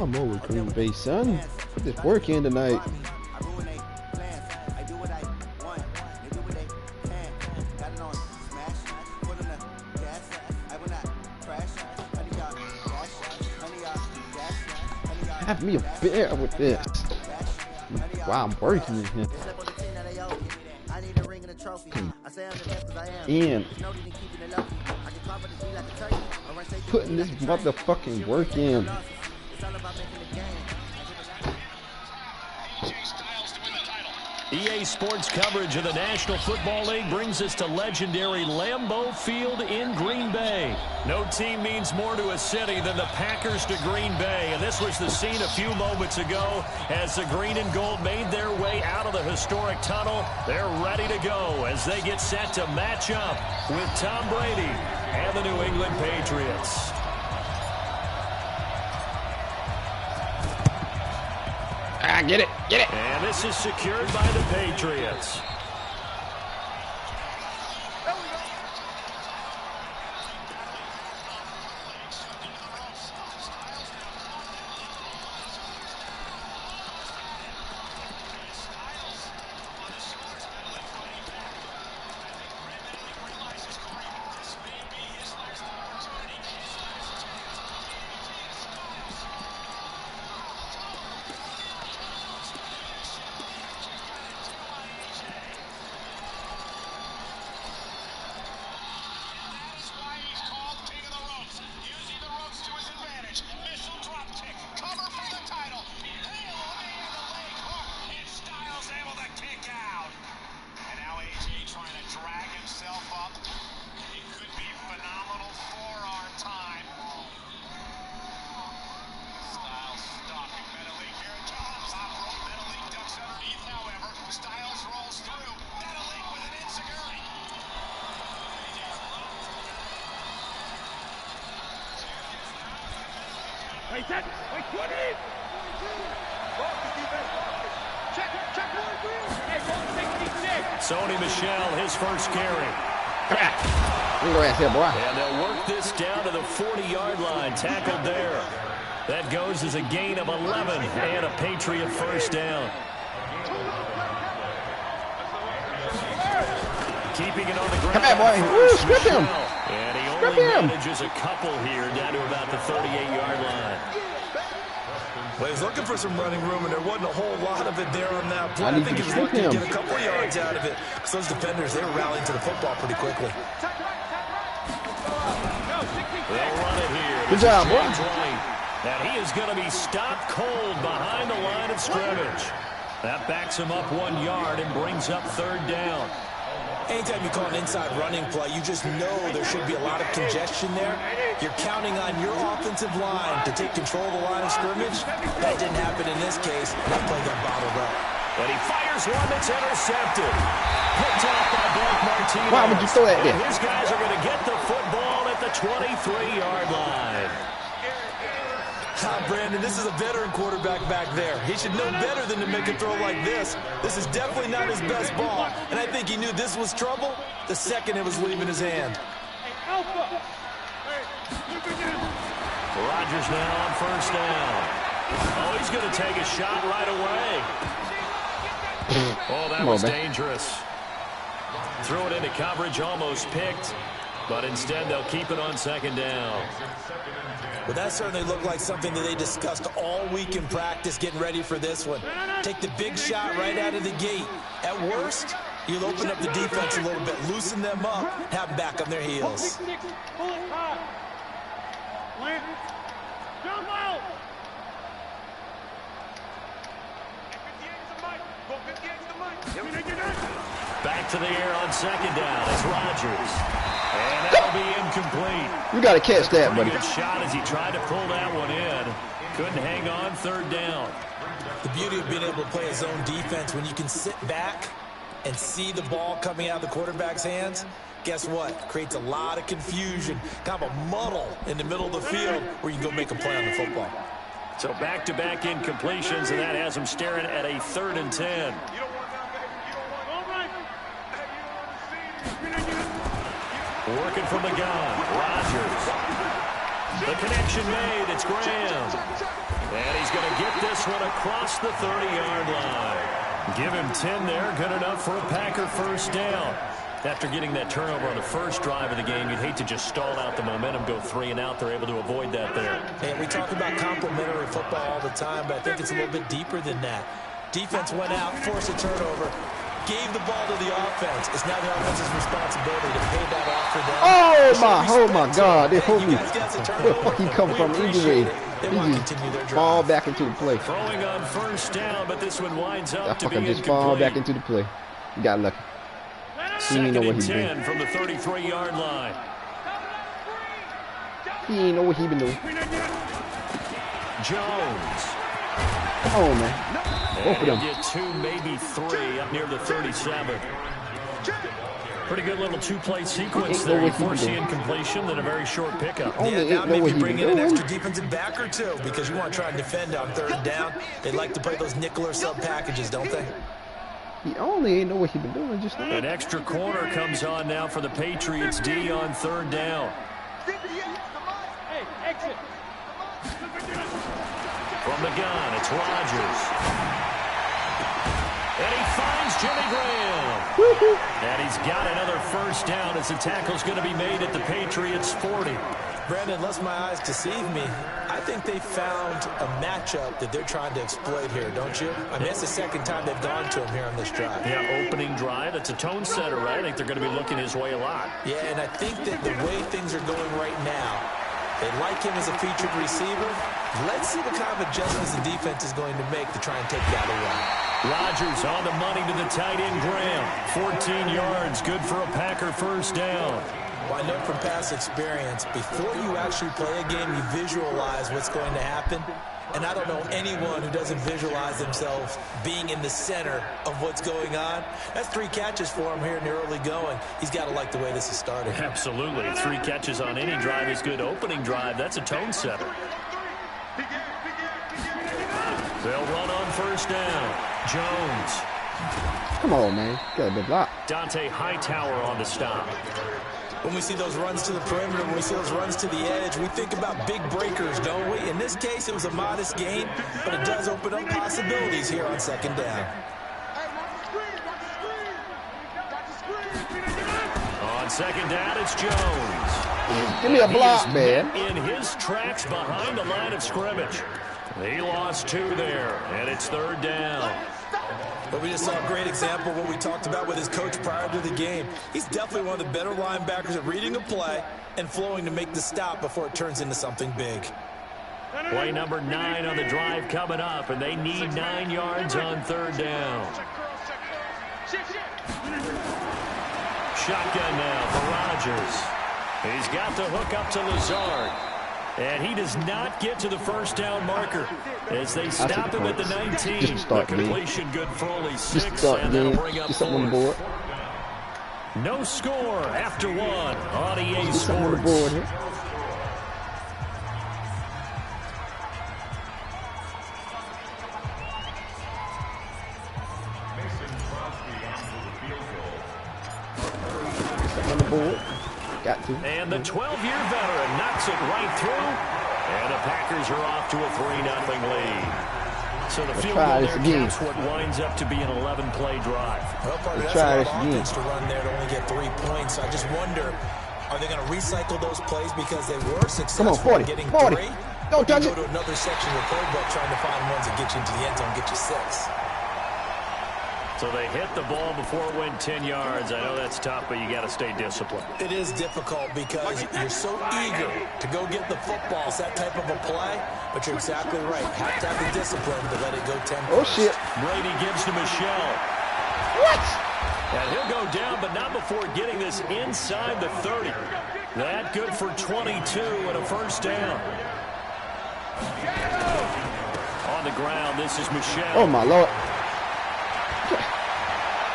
I'm over Green Bay, son. Put this work in tonight. Have me a bear with this. Wow, I'm working in here. And putting this motherfucking work in. EA Sports coverage of the National Football League brings us to legendary Lambeau Field in Green Bay. No team means more to a city than the Packers to Green Bay, and this was the scene a few moments ago as the green and gold made their way out of the historic tunnel. They're ready to go as they get set to match up with Tom Brady and the New England Patriots. Get it, get it. And this is secured by the Patriots. Sony Michel, his first carry. Come on. Go ahead here, boy. And they'll work this down to the 40-yard line. Tackled there. That goes as a gain of 11 and a Patriot first down. Keeping it on the ground. Come on, boy. Woo, strip him. And he only manages a couple here down to about the 38-yard line. Well, he's looking for some running room, and there wasn't a whole lot of it there on that play. I think he was lucky to get a couple of yards out of it. Because those defenders, they were rallying to the football pretty quickly. They'll run it here. Good job, boy. And he is going to be stopped cold behind the line of scrimmage. That backs him up 1 yard and brings up third down. Anytime you call an inside running play, you just know there should be a lot of congestion there. You're counting on your offensive line to take control of the line of scrimmage. That didn't happen in this case. That play got bottled up. But he fires one that's intercepted. Picked off by Blake Martinez. Why would you throw that there? His guys are going to get the football at the 23-yard line. Brandon, this is a veteran quarterback back there. He should know better than to make a throw like this. This is definitely not his best ball, and I think he knew this was trouble the second it was leaving his hand. Rodgers now on first down. Oh, he's going to take a shot right away. Oh, that was dangerous. Threw it into coverage, almost picked, but instead they'll keep it on second down. Well, that certainly looked like something that they discussed all week in practice getting ready for this one. Take the big shot right out of the gate. At worst, you'll open up the defense a little bit, loosen them up, have them back on their heels. Back to the air on second down. It's Rodgers. And that'll be incomplete. You got to catch that, buddy. Good shot as he tried to pull that one in. Couldn't hang on third down. The beauty of being able to play a zone defense when you can sit back and see the ball coming out of the quarterback's hands, guess what? Creates a lot of confusion, kind of a muddle in the middle of the field where you can go make a play on the football. So back-to-back incompletions, and that has him staring at a 3rd and 10. Working from the gun, Rodgers. The connection made. It's Graham. And he's going to get this one across the 30-yard line. Give him 10 there. Good enough for a Packer first down. After getting that turnover on the first drive of the game, you'd hate to just stall out the momentum, go 3 and out. They're able to avoid that there. And we talk about complementary football all the time, but I think it's a little bit deeper than that. Defense went out, forced a turnover, gave the ball to the offense. It's now the offense's responsibility to pay that off for them. Oh my God, they hold me. Where the fuck he come from? Either way, he just fall back into the play. Throwing on first down, but this one winds up to be incomplete. Just fall back into the play. You got lucky. He ain't know what he been doing. From the 33-yard line. He ain't know what he been doing. Jones. Come on, man. Both of them. Get 2, maybe 3 up near the 37. Pretty good little 2-play sequence there. You force the incompletion, then a very short pickup. Yeah, now maybe bring in an extra defensive back or 2 because you want to try and defend on 3rd down. They like to play those nickel or sub packages, don't they? He only ain't know what he been doing just now. An extra corner comes on now for the Patriots D on 3rd down. From the gun, it's Rodgers. And he finds Jimmy Graham. And he's got another first down as the tackle's going to be made at the Patriots 40. Brandon, unless my eyes deceive me, I think they found a matchup that they're trying to exploit here, don't you? I mean, it's the 2nd time they've gone to him here on this drive. Yeah, opening drive. It's a tone setter, right? I think they're going to be looking his way a lot. Yeah, and I think that the way things are going right now, they like him as a featured receiver. Let's see what kind of adjustments the defense is going to make to try and take the other one. Rodgers on the money to the tight end, Graham. 14 yards, good for a Packer first down. Well, I know from past experience, before you actually play a game, you visualize what's going to happen. And I don't know anyone who doesn't visualize themselves being in the center of what's going on. That's 3 catches for him here in the early going. He's got to like the way this is starting. Absolutely. 3 catches on any drive is good. Opening drive, that's a tone setter. They'll run on first down. Jones. Come on, man. Got a big block. Dante Hightower on the stop. When we see those runs to the perimeter, when we see those runs to the edge, we think about big breakers, don't we? In this case, it was a modest gain, but it does open up possibilities here on 2nd down. On 2nd down, it's Jones. Give me a block, man. In his tracks behind the line of scrimmage. He lost 2 there, and it's 3rd down. But we just saw a great example of what we talked about with his coach prior to the game. He's definitely one of the better linebackers at reading a play and flowing to make the stop before it turns into something big. Play number 9 on the drive coming up, and they need 9 yards on 3rd down. Shotgun now for Rodgers. He's got the hook up to Lazard. And he does not get to the first down marker as they stop him at the 19. The completion good for only 6, and that'll bring up 4th. No score after 1 on EA Sports. On the board. Got to. And the 12-year veteran knocks it right through. And the Packers are off to a 3-0 lead. So the field goal there counts what winds up to be an 11-play drive. Well, part of that's a lot of offense to run there to only get 3 points. So I just wonder, are they going to recycle those plays because they were successful in getting 3? Don't touch it. Go to another section of the playbook trying to find ones that get you into the end zone, get you 6. So they hit the ball before it went 10 yards. I know that's tough, but you got to stay disciplined. It is difficult because you're so eager to go get the football. It's that type of a play, but you're exactly right. You have to have the discipline to let it go 10 Oh, shit. Brady gives to Michelle. What? And he'll go down, but not before getting this inside the 30. That good for 22 and a first down. On the ground, this is Michelle. Oh, my Lord.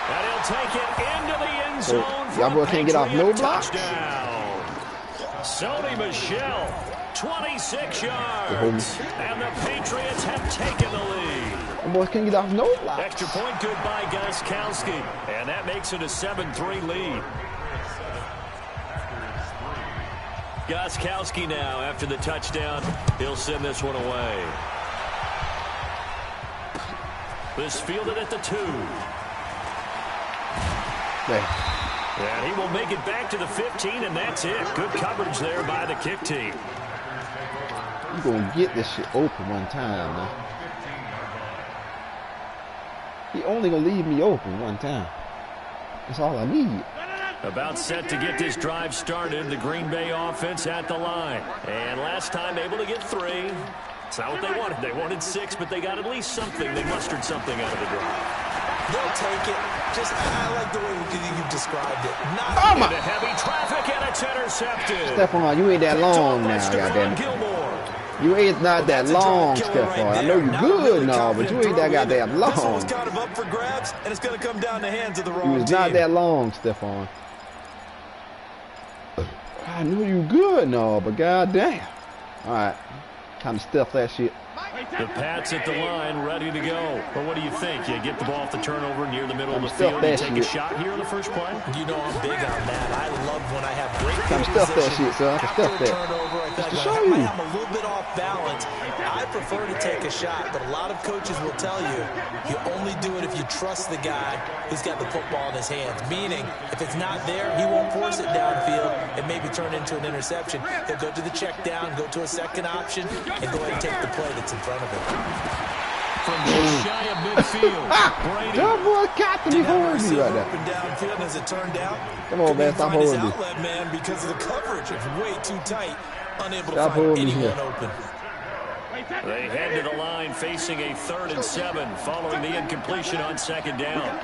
And he'll take it into the end zone. Y'all boy can't get off no blocks. Sony Michel, 26 yards. And the Patriots have taken the lead. The boys can't get off no blocks. Extra point good by Gostkowski. And that makes it a 7-3 lead. Gostkowski now after the touchdown. He'll send this one away. This fielded at the 2. And he will make it back to the 15, and that's it. Good coverage there by the kick team. You're going to get this shit open one time, man. He only going to leave me open one time. That's all I need. About set to get this drive started. The Green Bay offense at the line. And last time able to get 3. It's not what they wanted. They wanted 6, but they got at least something. They mustered something out of the drive. They'll take it. Just, I like the way you've described it. Not into heavy traffic, and it's intercepted. Stephon, you ain't that long now, goddamn. You ain't not that long, Stephon. I know you good now, but you ain't that goddamn long. This one's kind of up for grabs, and it's going to come down the hands of the wrong team. You was not that long, Stephon. I knew you good now, but goddamn. All right, time to stuff that shit. The Pats at the line, ready to go. But what do you think? You get the ball off the turnover near the middle of the field. You take a shot here in the first play? You know I'm big on that. I love when I have great time to stuff that shit, son. I can stuff that. Just to show you. I'm a little bit off balance. I prefer to take a shot, but a lot of coaches will tell you, you only do it if you trust the guy who's got the football in his hands. Meaning, if it's not there, he won't force it downfield and maybe turn into an interception. He'll go to the check down, go to a second option, and go ahead and take the play that's in front of him. From just shy of midfield, Brady. That boy got to be holding me right now. Downfield, as it turned out, come on, man, stop holding me. Outlet man, because of the coverage, it's way too tight, unable stop to find anyone here. open. They head to the line facing a 3rd and 7 following the incompletion on 2nd down.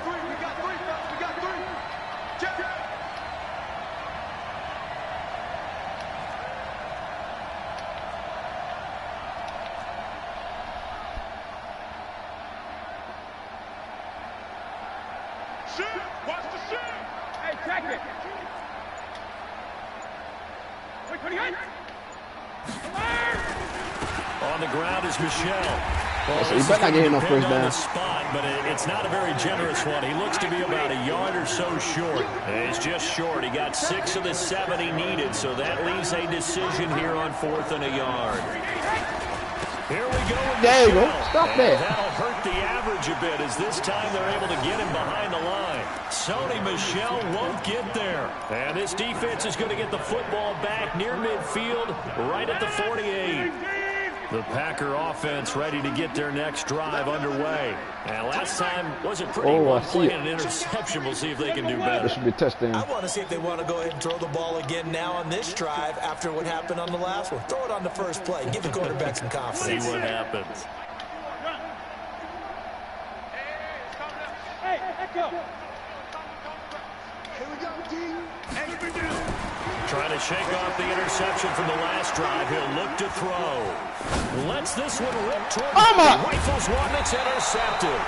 On the ground is Michelle. Well, he better not get him no first down. Spot, but it's not a very generous one. He looks to be about a yard or so short. And he's just short. He got 6 of the 7 he needed, so that leaves a decision here on 4th and a yard. Here we go. There you go. Stop that. That'll hurt the average a bit, as this time they're able to get him behind the line. Sony Michel won't get there. And this defense is going to get the football back near midfield, right at the 48. The Packer offense ready to get their next drive underway. And last time wasn't pretty well playing an interception. We'll see if they can do better. This should be a touchdown. I want to see if they want to go ahead and throw the ball again now on this drive after what happened on the last one. Throw it on the first play. Give the quarterback some confidence. See what happens. Hey, echo. Here we go, D. Trying to shake off the interception from the last drive. He'll look to throw. Lets this one rip toward rifles one. It's intercepted.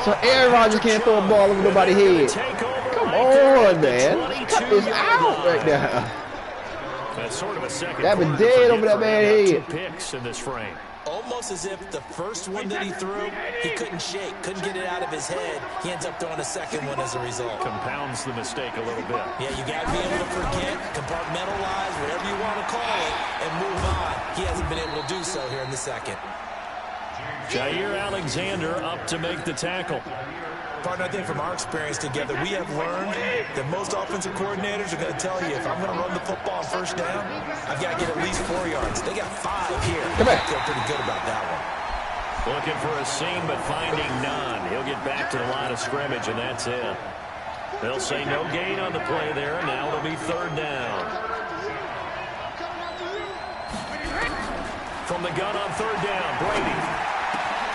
So Aaron Rodgers can't throw a ball over nobody's head. Come on, man. Cut this out right now. That's sort of a second. That was dead over that man's head. 2 picks in this frame. Almost as if the first one that he threw, he couldn't shake, couldn't get it out of his head. He ends up throwing a second one as a result. Compounds the mistake a little bit. Yeah, you got to be able to forget, compartmentalize, whatever you want to call it, and move on. He hasn't been able to do so here in the second. Jair Alexander up to make the tackle. Partner, I think from our experience together, we have learned that most offensive coordinators are going to tell you, if I'm going to run the football on first down, I've got to get at least 4 yards. They got 5 here. Come back. I feel pretty good about that one. Looking for a seam, but finding none. He'll get back to the line of scrimmage, and that's it. They'll say no gain on the play there, and now it'll be 3rd down. From the gun on 3rd down, Brady.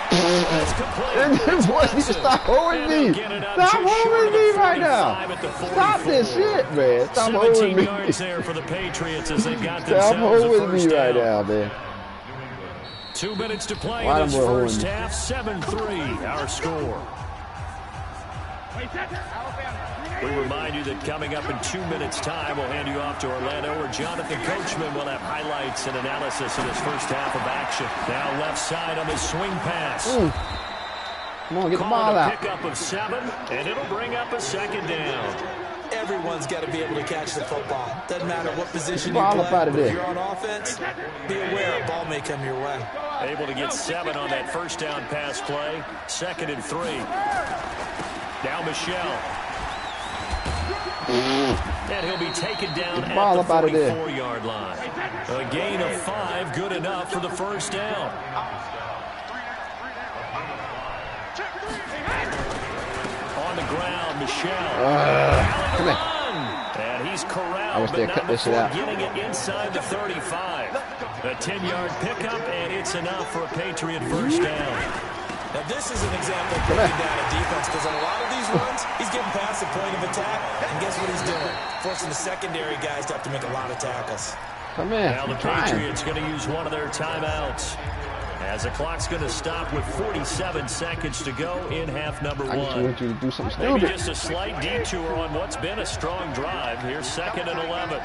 Boy, you stop holding me. Stop holding me right now. Stop this shit, man. Stop holding me. Yards there for the Patriots as they've got Stop holding me right down. now, man. 2 minutes to play in this first half. 7-3 our score. We remind you that coming up in 2 minutes' time, we'll hand you off to Orlando, where Jonathan Coachman will have highlights and analysis of his first half of action. Now left side on his swing pass. Come on, get the ball out. Pickup of 7, and it'll bring up a 2nd down. Everyone's got to be able to catch the football. Doesn't matter what position you Ball play. up out of But if there. you're on offense, be aware a ball may come your way. Able to get 7 on that first down pass play. 2nd and 3. Now Michelle. And he'll be taken down at the 44-yard line. A gain of 5, good enough for the first down. On the ground, Michelle. Come here. And he's corralled, I was there, but cut not this shit before out. getting it inside the 35. A 10-yard pickup, and it's enough for a Patriot first down. Now, this is an example of breaking down a defense, because on a lot of these runs, he's getting past the point of attack, and guess what he's doing? Forcing the secondary guys to have to make a lot of tackles. Come here. Now the Patriots going to use one of their timeouts, as the clock's going to stop with 47 seconds to go in half number 1. I just want you to do something Maybe stupid. just a slight detour on what's been a strong drive. Here's 2nd and 11.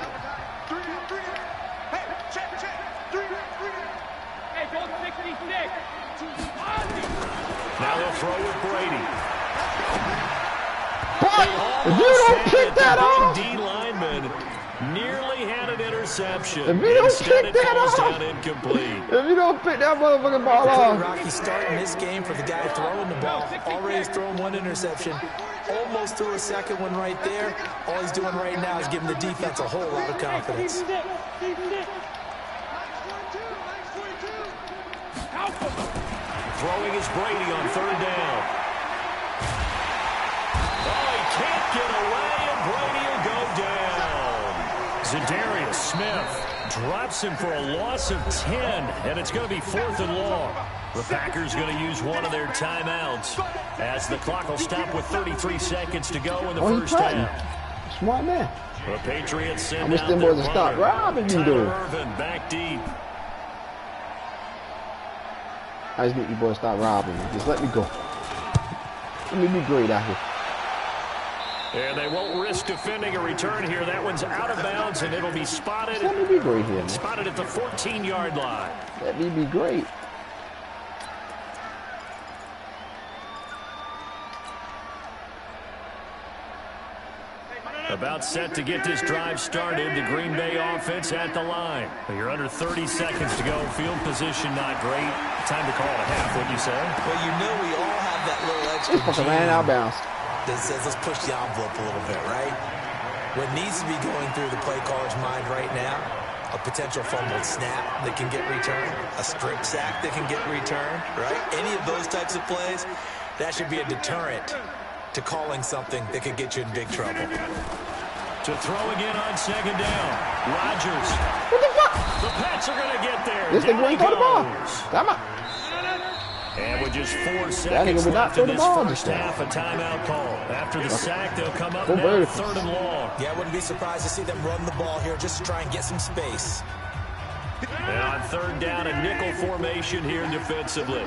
Now they'll throw with Brady. But if you don't pick that off, D lineman nearly had an interception. If you don't Instead, pick it that falls off. down incomplete. if you don't pick that motherfucking ball off, Rocky starting this game for the guy throwing the ball. Already thrown 1 interception. Almost threw a 2nd one right there. All he's doing right now is giving the defense a whole lot of confidence. Throwing is Brady on 3rd down. Oh, he can't get away, and Brady will go down. Zadarius Smith drops him for a loss of 10, and it's going to be 4th and long. The Packers going to use one of their timeouts, as the clock will stop with 33 seconds to go in the first down. Smart man. The Patriots send I wish out them their boys would stop punter. robbing you, Tyler though. Irvin back deep. I just need you boys to stop robbing me. Just let me go. Let me be great out here. And they won't risk defending a return here. That one's out of bounds, and it'll be spotted. Let me be great here, man. Spotted at the 14-yard line. Let me be great. About set to get this drive started. The Green Bay offense at the line. You're under 30 seconds to go. Field position not great. Time to call it a half, wouldn't you say? Well, you know we all have that little extra This fucking ran out of bounds. that says let's push the envelope a little bit, right? What needs to be going through the play caller's mind right now, a potential fumbled snap that can get returned, a strip sack that can get returned, right? Any of those types of plays, that should be a deterrent to calling something that could get you in big trouble. To throw again on 2nd down. Rodgers. What the fuck? The Pats are going to get there. This nigga Down he ain't throw the ball. goes. Come on. And with just 4 nigga seconds would not left throw in the this ball first just now. half, a timeout call. After the sack, they'll come up Go now, Birds. 3rd and long. Yeah, I wouldn't be surprised to see them run the ball here just to try and get some space. And on 3rd down, a nickel formation here defensively.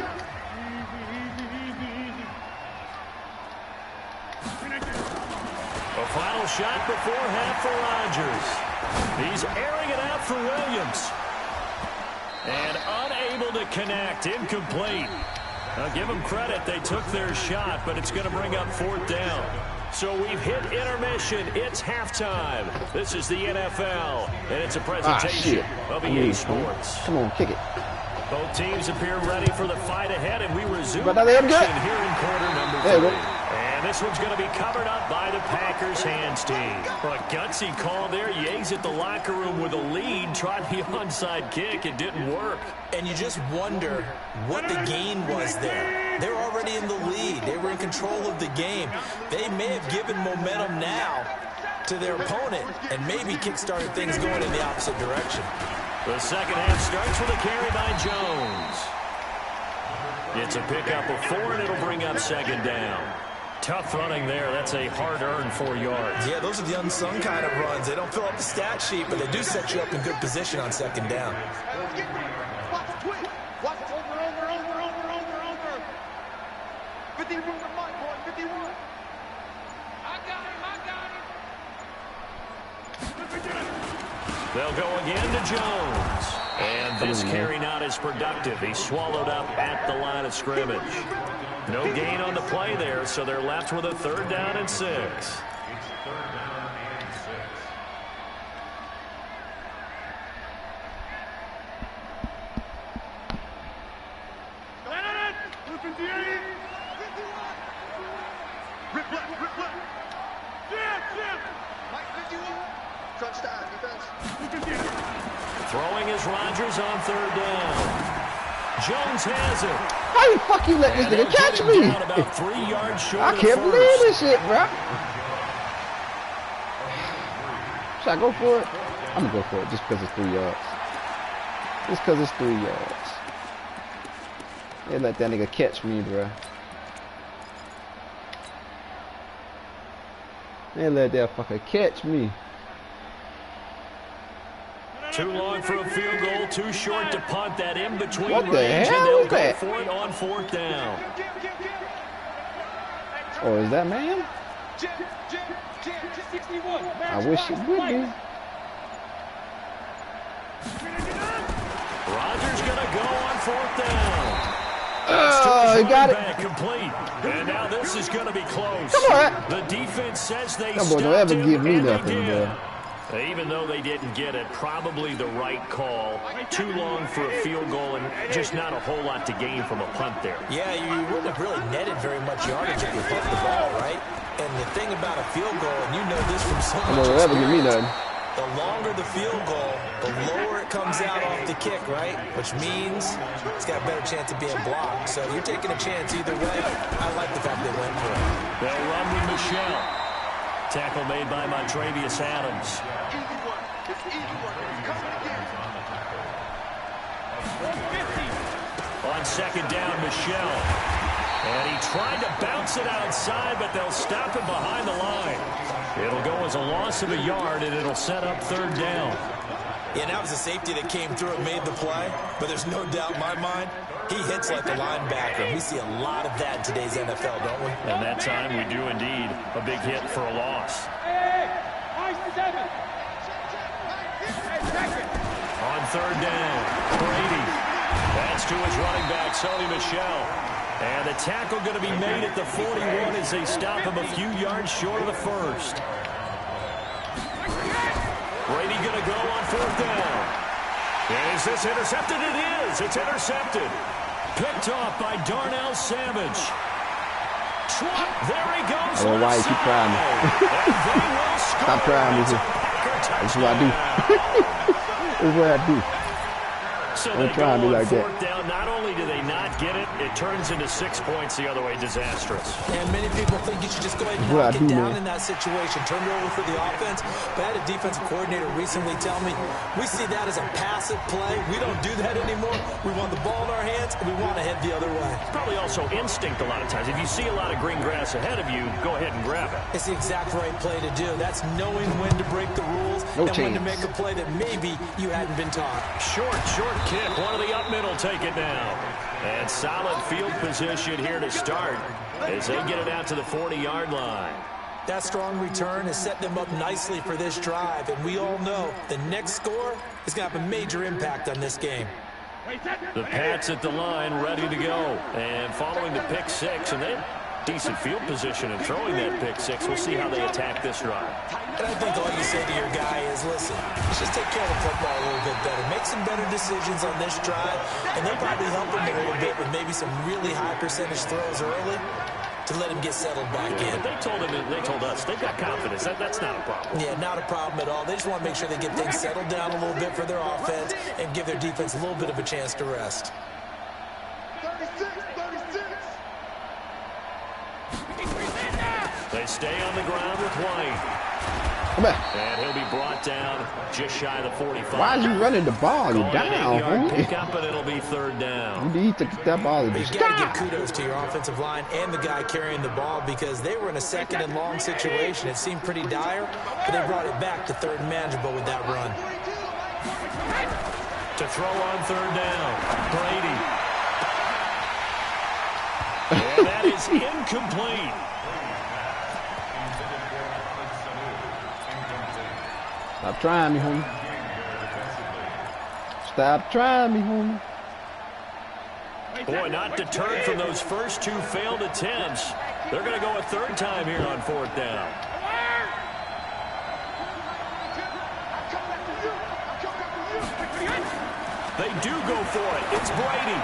A final shot before half for Rodgers. He's airing it out for Williams. And unable to connect. Incomplete. Now give them credit. They took their shot, but it's going to bring up 4th down. So we've hit intermission. It's halftime. This is the NFL, and it's a presentation of EA Sports. Come on, kick it. Both teams appear ready for the fight ahead, and we resume But now they have action good. here in quarter number 3. There you go. And this one's going to be covered up by the Packers hands team. A gutsy call there. You exit the locker room with a lead. Tried the onside kick. It didn't work. And you just wonder what the gain was there. They were already in the lead. They were in control of the game. They may have given momentum now to their opponent and maybe kick-started things going in the opposite direction. The second half starts with a carry by Jones. It's a pickup of 4, and it'll bring up 2nd down. Tough running there. That's a hard-earned 4 yards. Yeah, those are the unsung kind of runs. They don't fill up the stat sheet, but they do set you up in good position on 2nd down. Watch over. 51 to my boy, 51. I got him. They'll go again to Jones. And this carry not as productive. He's swallowed up at the line of scrimmage. No gain on the play there, so they're left with a 3rd down and 6. Throwing is Rodgers on third down. Jones has it. How the fuck you let this nigga catch me? About 3 yards short I can't believe this shit, bro. Should I go for it? I'm gonna go for it just because it's 3 yards. Just because it's 3 yards. They let that nigga catch me, bro. They let that fucker catch me. Too long for a field goal, too short to punt. That in between what the range, hell and they'll is go that? for it on fourth down. Oh, is that man? I wish it would be. Rodgers gonna go on fourth down. Oh, he got it. Complete. And now this is gonna be close. Come on. The defense says they That boy don't ever give me and they nothing, did. bro. Even though they didn't get it, probably the right call. Too long for a field goal and just not a whole lot to gain from a punt there. Yeah, you wouldn't have really netted very much yardage if you pumped the ball, right? And the thing about a field goal, and you know this from so much Don't ever give me nothing. the longer the field goal, the lower it comes out off the kick, right? Which means it's got a better chance of being blocked. So you're taking a chance either way. I like the fact they went for it. They'll run with Michelle. Tackle made by Montrevious Adams. On second down, Michelle. And he tried to bounce it outside, but they'll stop him behind the line. It'll go as a loss of a yard, and it'll set up third down. Yeah, that was a safety that came through and made the play. But there's no doubt in my mind, he hits like a linebacker. We see a lot of that in today's NFL, don't we? And that time we do indeed. A big hit for a loss. On third down, Brady. That's to his running back, Sony Michel. And the tackle going to be made at the 41 as they stop him a few yards short of the first. Brady going to go on fourth down. Is this intercepted? It is. It's intercepted. Picked off by Darnell Savage. There he goes. I don't know why you keep crying. Stop crying, Lisa. That's what I do. That's what I do. So I'm trying to be like that. Down. Not only do they not get it, it turns into 6 points the other way. Disastrous. And many people think you should just go ahead and knock it down in that situation. Turn it over for the offense. But I had a defensive coordinator recently tell me, we see that as a passive play. We don't do that anymore. We want the ball in our hands, and we want to head the other way. Probably also instinct a lot of times. If you see a lot of green grass ahead of you, go ahead and grab it. It's the exact right play to do. That's knowing when to break the rules and when to make a play that maybe you hadn't been taught. Short kick. One of the up middle take it now. And solid field position here to start as they get it out to the 40-yard line. That strong return has set them up nicely for this drive, and we all know the next score is going to have a major impact on this game. The Pats at the line ready to go. And following the pick six, and they have decent field position and throwing that pick six. We'll see how they attack this drive. And I think all you say to your guy is, listen, let's just take care of the football a little bit better. Make some better decisions on this drive, and they'll probably help him a little bit with maybe some really high percentage throws early to let him get settled back in. But they told us they've got confidence. That's not a problem. Yeah, not a problem at all. They just want to make sure they get things settled down a little bit for their offense and give their defense a little bit of a chance to rest. 36. They stay on the ground with White. Come back. And he'll be brought down just shy of the 45. Why is you running the ball? You're down, homie. Pick up, and it'll be third down. You need to get that ball. You got to give kudos to your offensive line and the guy carrying the ball because they were in a second and long situation. It seemed pretty dire, but they brought it back to third and manageable with that run. To throw on third down, Brady. And that is incomplete. Stop trying me, homie. Stop trying me, homie. Boy, not deterred from those first two failed attempts. They're going to go a third time here on fourth down. They do go for it. It's Brady.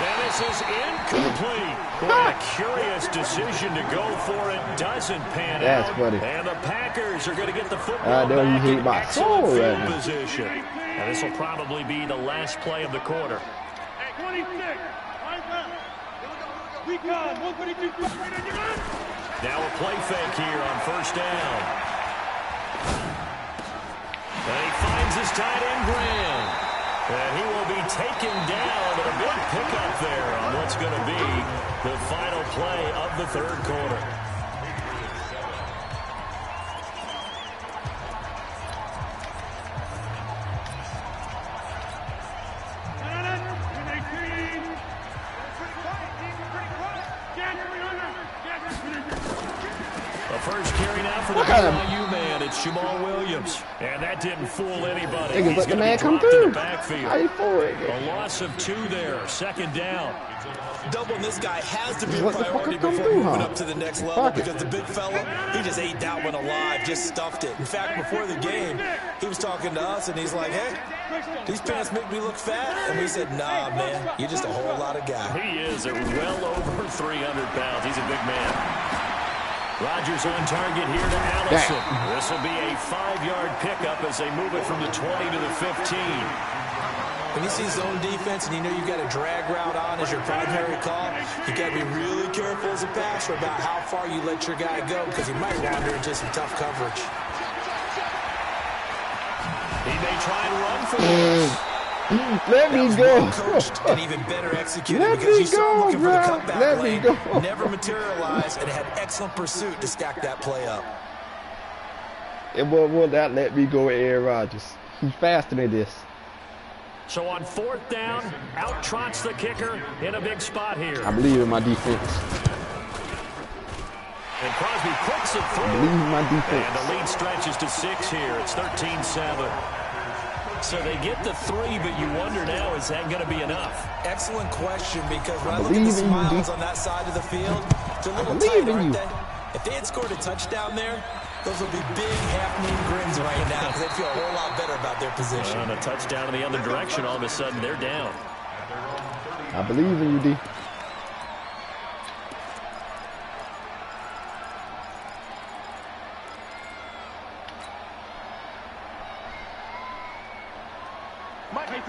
And this is incomplete. What a curious decision to go for it. Doesn't pan That's out. funny. And the Packers are going to get the football I know you back hate in my soul excellent right field now. position. And this will probably be the last play of the quarter. 26. Now a play fake here on first down. And he finds his tight end, Graham. And he will be taken down, but a big pickup there on what's going to be the final play of the third quarter. First carry now for the BYU man. It's Jamal Williams. And that didn't fool anybody. Niggas let the man come through. through. A loss of 2 there. Second down. Doubling this guy has to be a priority before moving up to the next level because the big fella, he just ate that one alive, just stuffed it. In fact, before the game, he was talking to us, and he's like, hey, these pants make me look fat. And we said, nah, man, you're just a whole lot of guy. He is well over 300 pounds. He's a big man. Rodgers on target here to Allison. This will be a 5-yard pickup as they move it from the 20 to the 15. When you see zone defense and you know you've got a drag route on as your primary call, you got to be really careful as a passer about how far you let your guy go because he might wander into some tough coverage. He may try and run for this. Let me go. Coached and even better executed Let because me you saw him looking go, for the bro. cutback Let me lane, go. never materialized, and had excellent pursuit to stack that play up. It won't that let me go with Aaron Rodgers. He's faster than this. So on fourth down, out trots the kicker in a big spot here. I believe in my defense. And Crosby puts it through. I believe in my defense. And the lead stretches to 6 here. It's 13-7. So they get the 3, but you wonder now, is that going to be enough? Excellent question, because when I look at the smiles on that side of the field, they're a little tight, aren't they? If they had scored a touchdown there, those would be big half-moon grins right now because they feel a whole lot better about their position. And a touchdown in the other direction, all of a sudden they're down. I believe in you, D.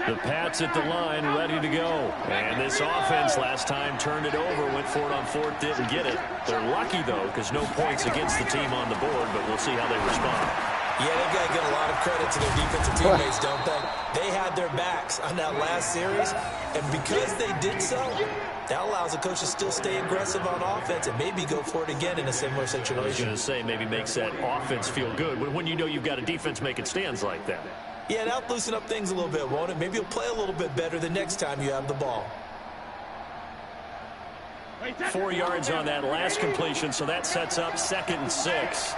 The Pats at the line, ready to go. And this offense last time turned it over, went for it on fourth, didn't get it. They're lucky, though, because no points against the team on the board, but we'll see how they respond. Yeah, they've got to give a lot of credit to their defensive teammates, don't they? They had their backs on that last series, and because they did so, that allows the coach to still stay aggressive on offense and maybe go for it again in a similar situation. I was going to say, maybe makes that offense feel good when you know you've got a defense making stands like that. Yeah, that'll loosen up things a little bit, won't it? Maybe you'll play a little bit better the next time you have the ball. 4 yards on that last completion, so that sets up 2nd and 6.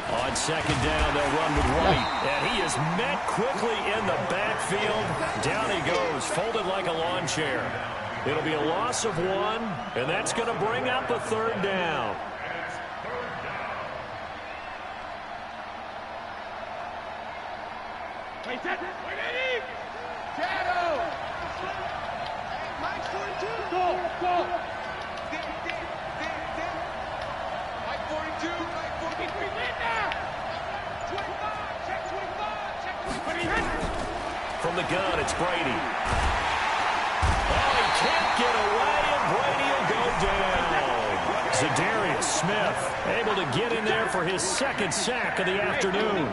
On 2nd down, they'll run with White. And he is met quickly in the backfield. Down he goes, folded like a lawn chair. It'll be a loss of 1, and that's going to bring up a 3rd down. From the gun, it's Brady. Oh, he can't get away, and Brady will go down. Zadarius Smith able to get in there for his 2nd sack of the afternoon.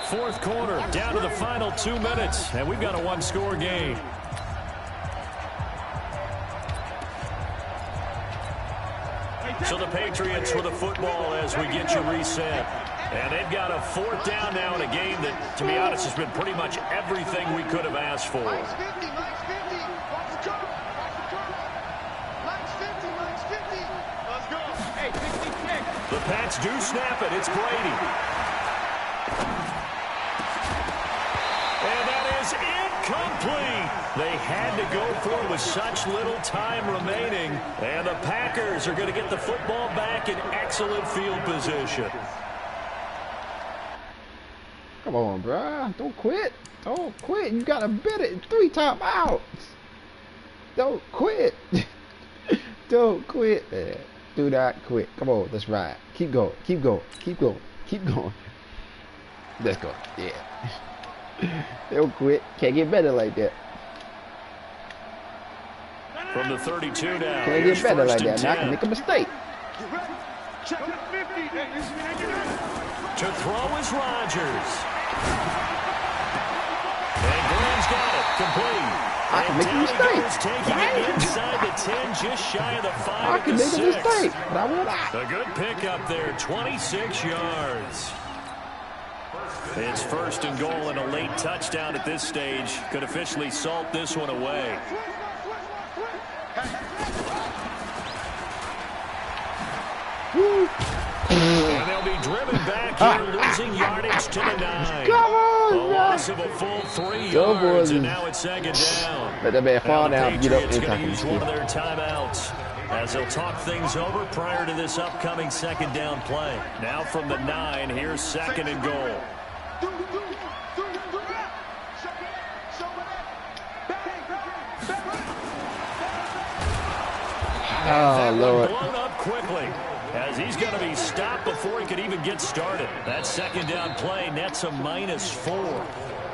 Fourth quarter, down to the final 2 minutes, and we've got a 1-score game. So the Patriots with the football as we get you reset. And they've got a 4th down now in a game that, to be honest, has been pretty much everything we could have asked for. The Pats do snap it. It's Brady. And that is incomplete. They had to go for it with such little time remaining. And the Packers are going to get the football back in excellent field position. Come on, bruh. Don't quit. Don't quit. You got to bid it 3 timeouts. Don't quit. Don't quit, man. Do not quit. Come on, let's ride. Keep going. Keep going. Keep going. Keep going. Let's go. Yeah. Don't quit. Can't get better like that. From the 32 now. Can't get better like that. Now I can make a mistake. To throw is Rodgers. And Graham's got it. Complete. I can make a mistake. Taking it inside the 10, just shy of the 5. I can make a mistake, but I will not. A good pickup there, 26 yards. It's first and goal and a late touchdown at this stage. Could officially salt this one away. And they'll be driven back here, losing yardage to the 9. Come on, a loss of a full 3 Go yards, boys. and now it's second down. Let that man fall Now the down, get up, Patriots and going to tackle use one him. of their timeouts as they'll talk things over prior to this upcoming second down play. Now from the 9, here's second and goal. Oh, Lord. Blown up quickly as he's going to be stopped before he could even get started. That second down play nets a -4.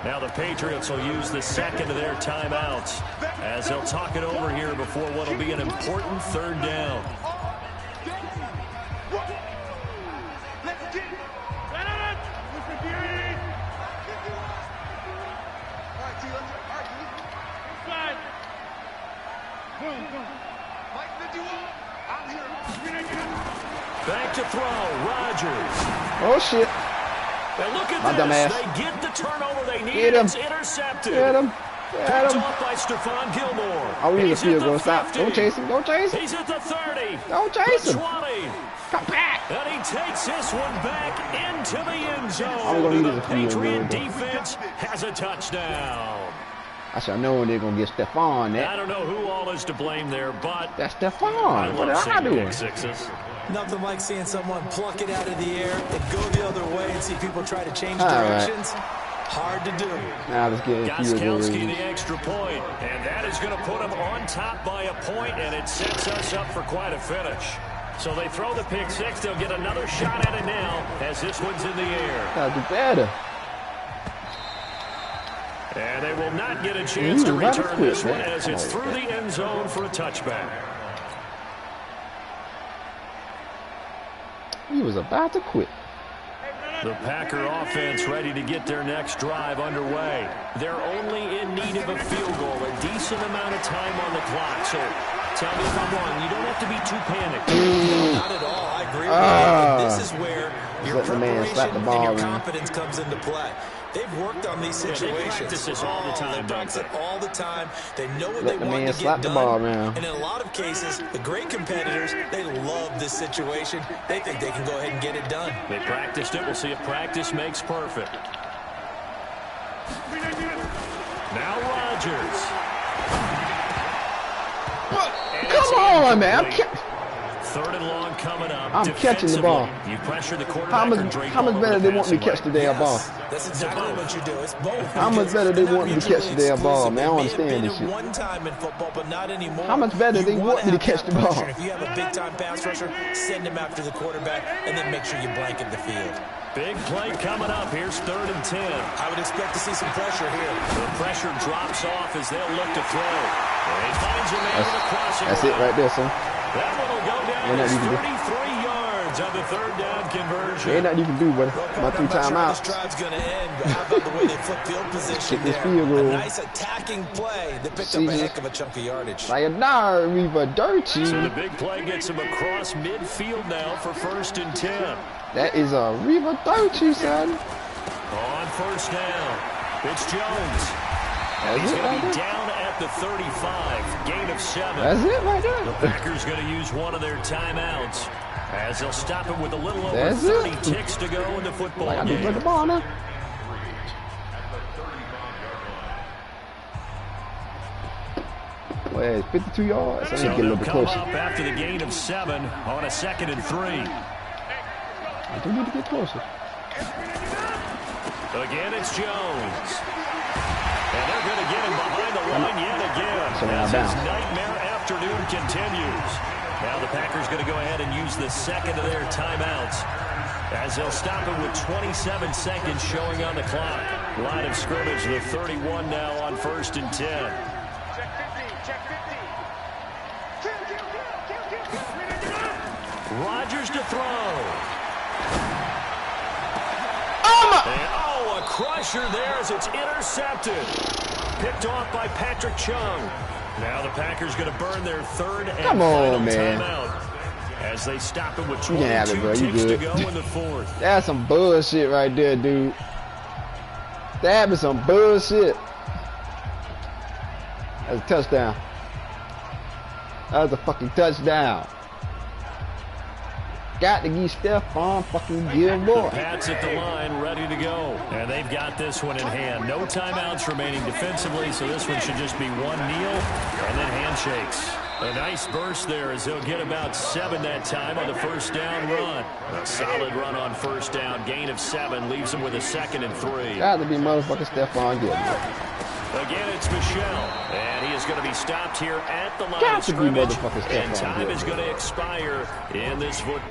Now the Patriots will use the second of their timeouts as they'll talk it over here before what will be an important third down. Back to throw, Rodgers. Oh, shit. And look at My this. dumb ass. They get the turnover they need. Get him. It's intercepted. Get him. Get Picked him. off by Stephon Gilmore. Oh, we need a He's field at the goal. Stop. 50. Don't chase him. Don't chase him. He's at the 30. Don't chase The him. 20. Come back. And he takes this one back into the end zone. I'm gonna need The a field goal. Patriot defense has a touchdown. I should have known they're going to get Stephon I that. don't know who all is to blame there, but That's I Stephon. What love did I seeing do? pick sixes. Nothing like seeing someone pluck it out of the air and go the other way and see people try to change All right. directions. Hard to do. Now let's get a field goal. Gostkowski the extra point, and that is going to put him on top by a point, and it sets us up for quite a finish. So they throw the pick six. They'll get another shot at it now as this one's in the air. Gotta do better. And they will not get a chance to Ooh, that was return quick, this one man. as it's through the end zone for a touchback. He was about to quit. The Packer offense ready to get their next drive underway. They're only in need of a field goal, a decent amount of time on the clock. So tell me if I'm wrong. You don't have to be too panicked. Not at all. I agree with you. This is where your Let the man slap the preparation ball and your around. confidence comes into play. They've worked on these Yeah, situations. they practice this all the time, They don't practice it they? all the time. They know what Let they the want man to slap get the done. ball around. And in a lot of cases, the great competitors, they love this situation. They think they can go ahead and get it done. They practiced it. We'll see if practice makes perfect. Now Rodgers. And it's Come on, man. I'm incomplete. Third and long coming up. I'm catching the ball. Defensively, you pressure the quarterback. How or much drape better all they over the want me to catch the passing damn ball? That's exactly what you do. It's both. How much better they want me to catch the damn ball, man? I don't understand It may this have been shit. one time in football, but not anymore. How much better they You want wanna me to have catch that the ball? pressure. If you have a big-time pass rusher, send him after the quarterback, and then make sure you blanket the field. Big play coming up. Here's 3rd and 10. I would expect to see some pressure here. The pressure drops off as they'll look to throw. And he finds a man with a crossing That's it route. right there, son. That one will go down Ain't as nothing you can do. 33 yards on the 3rd down conversion. Ain't nothing you can do, buddy. My 3 I'm not sure how timeouts. this drive's going to end, but how about the way they flip field position Get this there? field goal. A nice attacking play that picked up a heck of a chunk of yardage. Like a dart, Reaper dirty. So the big play gets him across midfield now for 1st and 10. That is a Reaper dirty, son. On 1st down, it's Jones. That's He's it going to right be there. down at the 35, gain of 7. That's it right The there. Packers going to use one of their timeouts as they'll stop him with a little over That's 30 it. ticks to go in the football Like I just game. put the ball now. Well, it's 52 yards. I need to So get a little they'll bit come closer. up after the gain of 7 on a 2nd and 3. I do need to get closer. Again, it's Jones. And they're going to get him behind the line yet again as his nightmare afternoon continues. Now the Packers going to go ahead and use the second of their timeouts as they'll stop it with 27 seconds showing on the clock. Line of scrimmage, the 31 now on 1st and 10. Check 50. Rodgers to throw. A crusher there as it's intercepted. Picked off by Patrick Chung. Now the Packers going to burn their third and final timeout as they stop it with 22 ticks to go in the fourth. That's some bullshit right there, dude. That was some bullshit. That's a touchdown. That was a fucking touchdown. Got to give Stephon fucking Gilmore. The Pats at the line, ready to go. And they've got this one in hand. No timeouts remaining defensively, so this one should just be one kneel and then handshakes. A nice burst there as they'll get about 7 that time on the first down run. A solid run on first down. Gain of 7 leaves them with a 2nd and 3. Got to be motherfucking Stephon Gilmore. Again, it's Michelle, and he is going to be stopped here at the line of scrimmage, and time is going to expire in this foot.